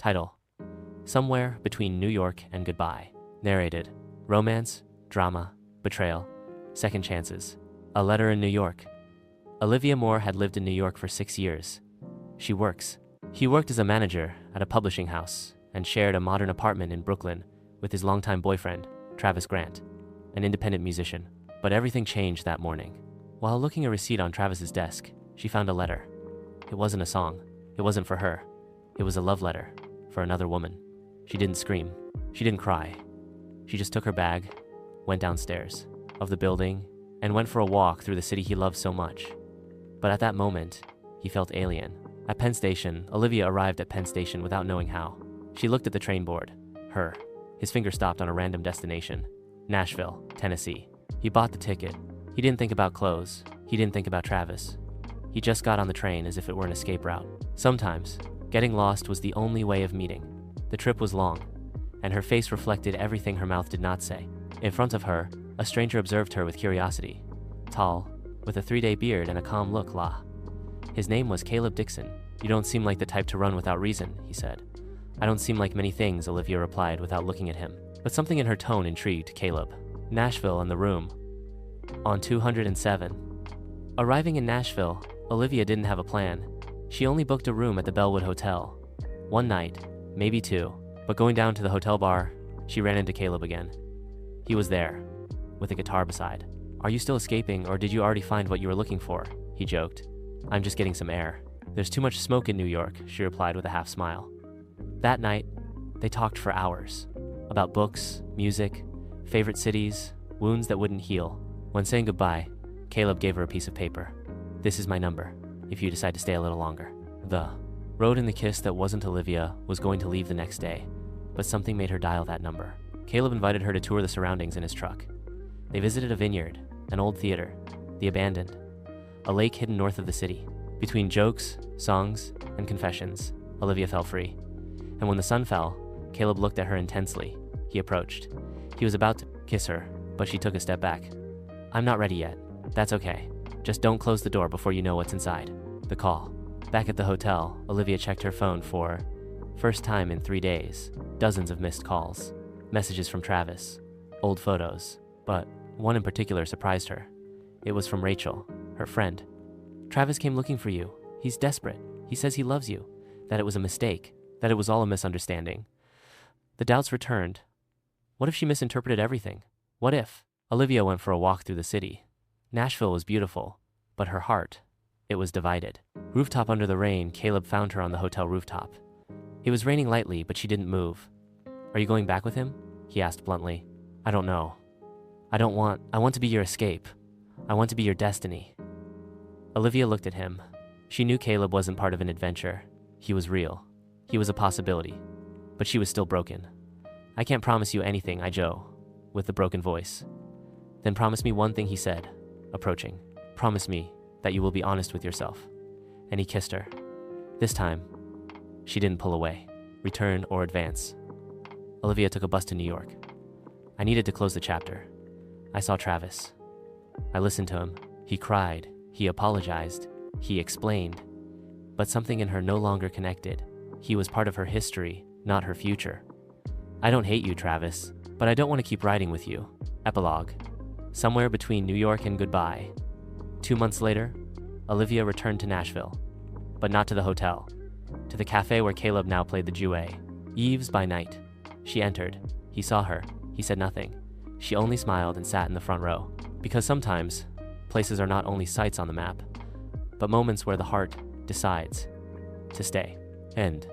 Title: Somewhere Between New York and Goodbye. Narrated: Romance, Drama, Betrayal, Second Chances. A Letter in New York. Olivia Moore had lived in New York for 6 years. He worked as a manager at a publishing house and shared a modern apartment in Brooklyn with his longtime boyfriend, Travis Grant, an independent musician. But everything changed that morning. While looking a receipt on Travis's desk, she found a letter. It wasn't a song. It wasn't for her. It was a love letter for another woman. She didn't scream. She didn't cry. She just took her bag, went downstairs of the building, and went for a walk through the city he loved so much. But at that moment, he felt alien. At Penn Station, Olivia arrived at Penn Station without knowing how. She looked at the train board. His finger stopped on a random destination. Nashville, Tennessee. He bought the ticket. He didn't think about clothes. He didn't think about Travis. He just got on the train as if it were an escape route. Sometimes, getting lost was the only way of meeting. The trip was long, and her face reflected everything her mouth did not say. In front of her, a stranger observed her with curiosity. Tall, with a 3-day beard and a calm look, His name was Caleb Dixon. "You don't seem like the type to run without reason," he said. "I don't seem like many things," Olivia replied without looking at him. But something in her tone intrigued Caleb. Nashville and the room. On 207. Arriving in Nashville, Olivia didn't have a plan. She only booked a room at the Bellwood Hotel. One night, maybe 2, but going down to the hotel bar, she ran into Caleb again. He was there, with a guitar beside. "Are you still escaping, or did you already find what you were looking for?" he joked. "I'm just getting some air." "There's too much smoke in New York," she replied with a half smile. That night, they talked for hours. About books, music, favorite cities, wounds that wouldn't heal. When saying goodbye, Caleb gave her a piece of paper. "This is my number, if you decide to stay a little longer." The road in the kiss that wasn't Olivia was going to leave the next day, but something made her dial that number. Caleb invited her to tour the surroundings in his truck. They visited a vineyard, an old theater, the abandoned, a lake hidden north of the city. Between jokes, songs, and confessions, Olivia felt free. And when the sun fell, Caleb looked at her intensely. He approached. He was about to kiss her, but she took a step back. "I'm not ready yet." "That's okay. Just don't close the door before you know what's inside." The call. Back at the hotel, Olivia checked her phone for first time in 3 days. Dozens of missed calls. Messages from Travis. Old photos. But one in particular surprised her. It was from Rachel, her friend. "Travis came looking for you. He's desperate. He says he loves you. That it was a mistake. That it was all a misunderstanding." The doubts returned. What if she misinterpreted everything? What if? Olivia went for a walk through the city. Nashville was beautiful, but her heart, it was divided. Rooftop under the rain, Caleb found her on the hotel rooftop. It was raining lightly, but she didn't move. "Are you going back with him?" he asked bluntly. "I don't know. I want to be your escape. I want to be your destiny." Olivia looked at him. She knew Caleb wasn't part of an adventure. He was real. He was a possibility. But she was still broken. "I can't promise you anything, Joe," with the broken voice. "Then promise me one thing," he said, approaching. "Promise me that you will be honest with yourself." And he kissed her. This time, she didn't pull away, return, or advance. Olivia took a bus to New York. "I needed to close the chapter. I saw Travis. I listened to him. He cried. He apologized. He explained. But something in her no longer connected. He was part of her history, not her future. I don't hate you, Travis, but I don't want to keep riding with you." Epilogue. Somewhere between New York and goodbye. 2 months later, Olivia returned to Nashville, but not to the hotel, to the cafe where Caleb now played the jouet. Eves by night. She entered. He saw her. He said nothing. She only smiled and sat in the front row. Because sometimes, places are not only sights on the map, but moments where the heart decides to stay. End.